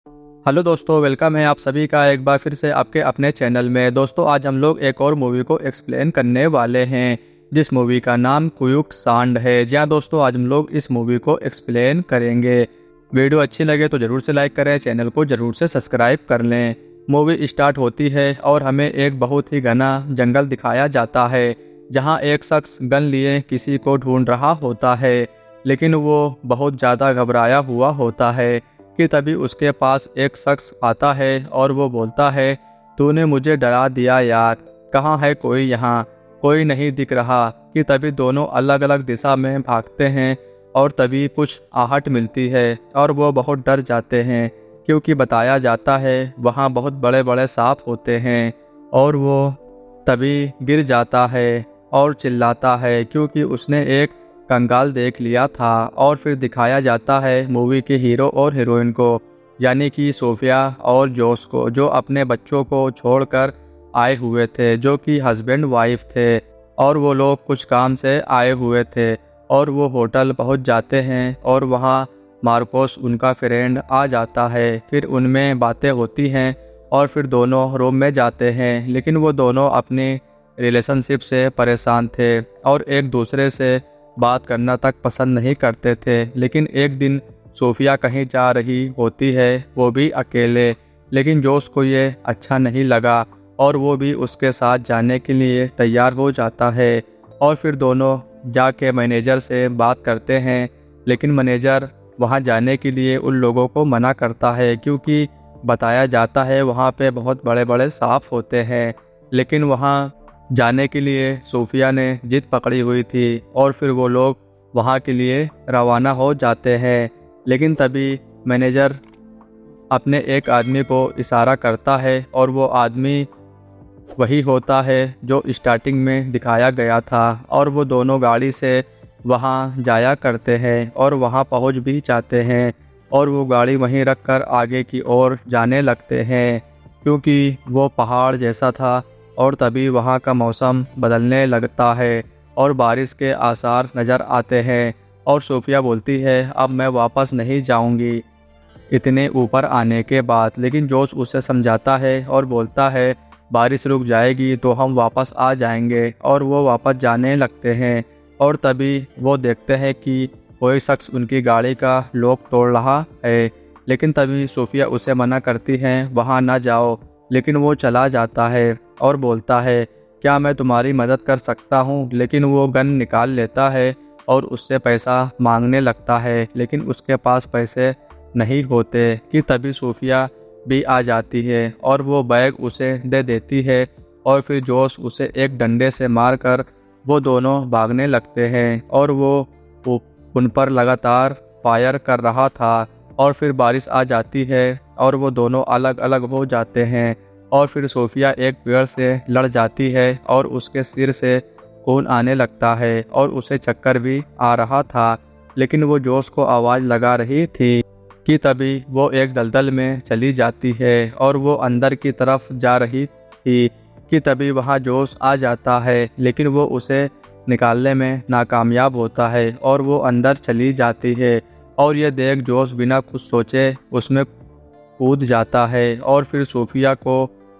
Hello दोस्तों, welcome है आप सभी का एक बार फिर से आपके अपने चैनल में। दोस्तों, आज हम लोग एक और मूवी को एक्सप्लेन करने वाले हैं जिस मूवी का नाम क्विकसैंड है। जी हाँ दोस्तों, आज हम लोग इस मूवी को एक्सप्लेन करेंगे। वीडियो अच्छी लगे तो ज़रूर से लाइक करें, चैनल को ज़रूर से सब्सक्राइब कर लें। मूवी स्टार्ट होती है और हमें एक बहुत ही घना जंगल दिखाया जाता है जहाँ एक शख्स गन लिए किसी को ढूंढ रहा होता है, लेकिन वो बहुत ज़्यादा घबराया हुआ होता है कि तभी उसके पास एक शख्स आता है और वो बोलता है, तूने मुझे डरा दिया यार, कहाँ है कोई यहाँ? कोई नहीं दिख रहा। कि तभी दोनों अलग अलग दिशा में भागते हैं और तभी कुछ आहट मिलती है और वो बहुत डर जाते हैं क्योंकि बताया जाता है वहाँ बहुत बड़े बड़े सांप होते हैं। और वो तभी गिर जाता है और चिल्लाता है क्योंकि उसने एक कंगाल देख लिया था। और फिर दिखाया जाता है मूवी के हीरो और हीरोइन को, यानी कि सोफिया और जोश को, जो अपने बच्चों को छोड़कर आए हुए थे, जो कि हस्बैंड वाइफ थे। और वो लोग कुछ काम से आए हुए थे और वो होटल पहुंच जाते हैं और वहां मार्कोस उनका फ्रेंड आ जाता है। फिर उनमें बातें होती हैं और फिर दोनों रूम में जाते हैं, लेकिन वो दोनों अपनी रिलेशनशिप से परेशान थे और एक दूसरे से बात करना तक पसंद नहीं करते थे। लेकिन एक दिन सोफिया कहीं जा रही होती है, वो भी अकेले, लेकिन जोश को ये अच्छा नहीं लगा और वो भी उसके साथ जाने के लिए तैयार हो जाता है। और फिर दोनों जाके मैनेजर से बात करते हैं, लेकिन मैनेजर वहाँ जाने के लिए उन लोगों को मना करता है क्योंकि बताया जाता है वहाँ पे बहुत बड़े बड़े सांप होते हैं। लेकिन वहाँ जाने के लिए सोफिया ने जिद पकड़ी हुई थी और फिर वो लोग वहाँ के लिए रवाना हो जाते हैं। लेकिन तभी मैनेजर अपने एक आदमी को इशारा करता है और वो आदमी वही होता है जो स्टार्टिंग में दिखाया गया था। और वो दोनों गाड़ी से वहाँ जाया करते हैं और वहाँ पहुँच भी जाते हैं और वो गाड़ी वहीं रखकर आगे की ओर जाने लगते हैं क्योंकि वो पहाड़ जैसा था। और तभी वहाँ का मौसम बदलने लगता है और बारिश के आसार नज़र आते हैं और सोफिया बोलती है, अब मैं वापस नहीं जाऊँगी इतने ऊपर आने के बाद। लेकिन जोश उसे समझाता है और बोलता है, बारिश रुक जाएगी तो हम वापस आ जाएंगे। और वो वापस जाने लगते हैं और तभी वो देखते हैं कि कोई शख्स उनकी गाड़ी का लॉक तोड़ रहा है। लेकिन तभी सोफिया उसे मना करती है, वहाँ ना जाओ, लेकिन वो चला जाता है और बोलता है, क्या मैं तुम्हारी मदद कर सकता हूँ? लेकिन वो गन निकाल लेता है और उससे पैसा मांगने लगता है, लेकिन उसके पास पैसे नहीं होते। कि तभी सोफिया भी आ जाती है और वो बैग उसे दे देती है और फिर जोश उसे एक डंडे से मारकर वो दोनों भागने लगते हैं और वो उन पर लगातार फायर कर रहा था। और फिर बारिश आ जाती है और वो दोनों अलग अलग हो जाते हैं और फिर सोफिया एक पेड़ से लड़ जाती है और उसके सिर से खून आने लगता है और उसे चक्कर भी आ रहा था। लेकिन वो जोश को आवाज़ लगा रही थी कि तभी वो एक दलदल में चली जाती है और वो अंदर की तरफ जा रही थी। कि तभी वहाँ जोश आ जाता है, लेकिन वो उसे निकालने में नाकामयाब होता है और वो अंदर चली जाती है। और ये देख जोश बिना कुछ सोचे उसमें कूद जाता है और फिर सोफिया को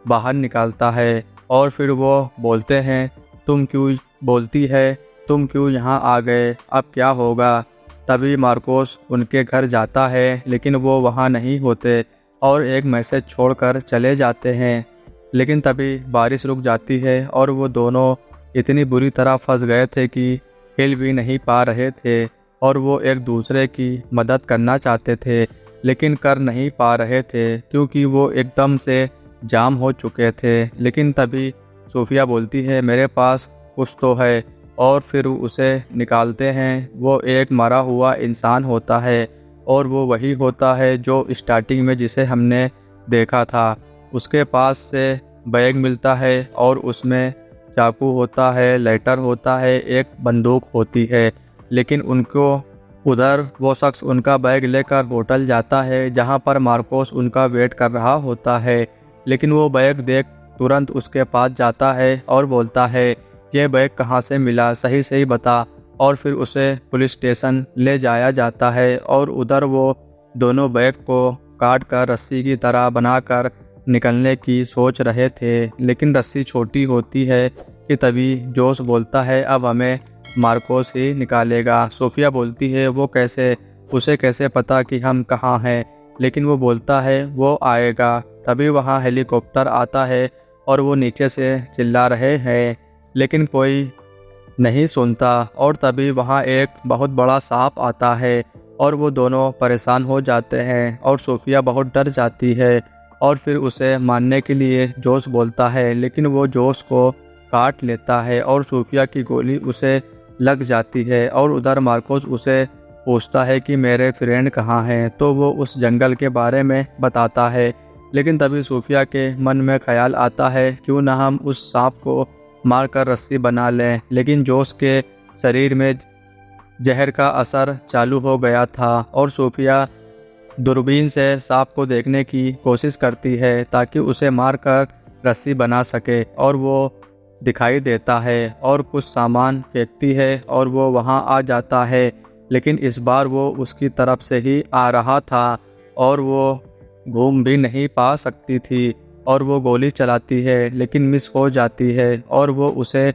बाहर निकालता है। और फिर वो बोलते हैं, तुम क्यों बोलती है, तुम क्यों यहाँ आ गए, अब क्या होगा? तभी मार्कोस उनके घर जाता है, लेकिन वो वहाँ नहीं होते और एक मैसेज छोड़कर चले जाते हैं। लेकिन तभी बारिश रुक जाती है और वो दोनों इतनी बुरी तरह फंस गए थे कि हिल भी नहीं पा रहे थे और वो एक दूसरे की मदद करना चाहते थे, लेकिन कर नहीं पा रहे थे क्योंकि वो एकदम से जाम हो चुके थे। लेकिन तभी सोफिया बोलती है, मेरे पास कुछ तो है। और फिर उसे निकालते हैं। वो एक मरा हुआ इंसान होता है और वो वही होता है जो स्टार्टिंग में जिसे हमने देखा था। उसके पास से बैग मिलता है और उसमें चाकू होता है, लाइटर होता है, एक बंदूक होती है। लेकिन उनको उधर वो शख्स उनका बैग लेकर होटल जाता है जहां पर मार्कोस उनका वेट कर रहा होता है। लेकिन वो बैग देख तुरंत उसके पास जाता है और बोलता है, ये बैग कहाँ से मिला, सही सही बता। और फिर उसे पुलिस स्टेशन ले जाया जाता है और उधर वो दोनों बैग को काट कर रस्सी की तरह बनाकर निकलने की सोच रहे थे, लेकिन रस्सी छोटी होती है कि तभी जोश बोलता है, अब हमें मार्कोस ही निकालेगा। सोफिया बोलती है, वो कैसे? उसे कैसे पता कि हम कहाँ हैं? लेकिन वो बोलता है वो आएगा। तभी वहाँ हेलीकॉप्टर आता है और वो नीचे से चिल्ला रहे हैं, लेकिन कोई नहीं सुनता। और तभी वहाँ एक बहुत बड़ा सांप आता है और वो दोनों परेशान हो जाते हैं और सोफिया बहुत डर जाती है और फिर उसे मारने के लिए जोश बोलता है, लेकिन वो जोश को काट लेता है और सोफिया की गोली उसे लग जाती है। और उधर मार्कोस उसे पूछता है कि मेरे फ्रेंड कहाँ हैं, तो वो उस जंगल के बारे में बताता है। लेकिन तभी सोफिया के मन में ख्याल आता है, क्यों ना हम उस सांप को मारकर रस्सी बना लें। लेकिन जोश के शरीर में जहर का असर चालू हो गया था और सोफिया दूरबीन से सांप को देखने की कोशिश करती है ताकि उसे मारकर रस्सी बना सके। और वो दिखाई देता है और कुछ सामान फेंकती है और वो वहाँ आ जाता है, लेकिन इस बार वो उसकी तरफ से ही आ रहा था और वो घूम भी नहीं पा सकती थी। और वो गोली चलाती है लेकिन मिस हो जाती है और वो उसे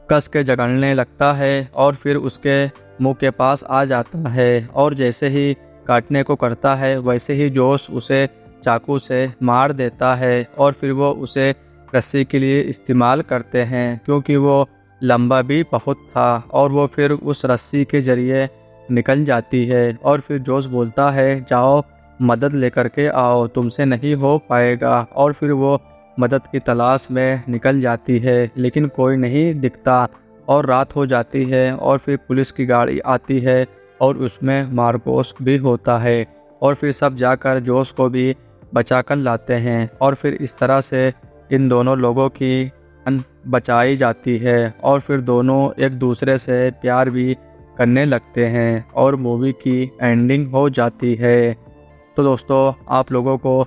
कस के जकड़ने लगता है और फिर उसके मुंह के पास आ जाता है और जैसे ही काटने को करता है वैसे ही जोश उसे चाकू से मार देता है। और फिर वो उसे रस्सी के लिए इस्तेमाल करते हैं क्योंकि वो लंबा भी बहुत था और वो फिर उस रस्सी के जरिए निकल जाती है। और फिर जोश बोलता है, जाओ मदद लेकर के आओ, तुमसे नहीं हो पाएगा। और फिर वो मदद की तलाश में निकल जाती है, लेकिन कोई नहीं दिखता और रात हो जाती है। और फिर पुलिस की गाड़ी आती है और उसमें मार्कोस भी होता है और फिर सब जाकर जोश को भी बचा कर लाते हैं। और फिर इस तरह से इन दोनों लोगों की जान बचाई जाती है और फिर दोनों एक दूसरे से प्यार भी करने लगते हैं और मूवी की एंडिंग हो जाती है। तो दोस्तों, आप लोगों को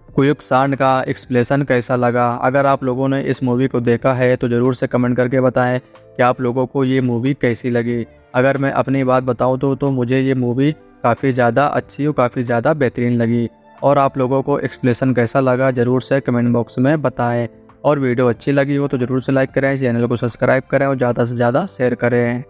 कुयुक सांड का एक्सप्लेनेशन कैसा लगा? अगर आप लोगों ने इस मूवी को देखा है तो ज़रूर से कमेंट करके बताएं कि आप लोगों को ये मूवी कैसी लगी। अगर मैं अपनी बात बताऊं तो मुझे ये मूवी काफ़ी ज़्यादा अच्छी और काफ़ी ज़्यादा बेहतरीन लगी। और आप लोगों को एक्सप्लेनेशन कैसा लगा ज़रूर से कमेंट बॉक्स में बताएं। और वीडियो अच्छी लगी हो तो ज़रूर से लाइक करें, चैनल को सब्सक्राइब करें और ज़्यादा से ज़्यादा शेयर करें।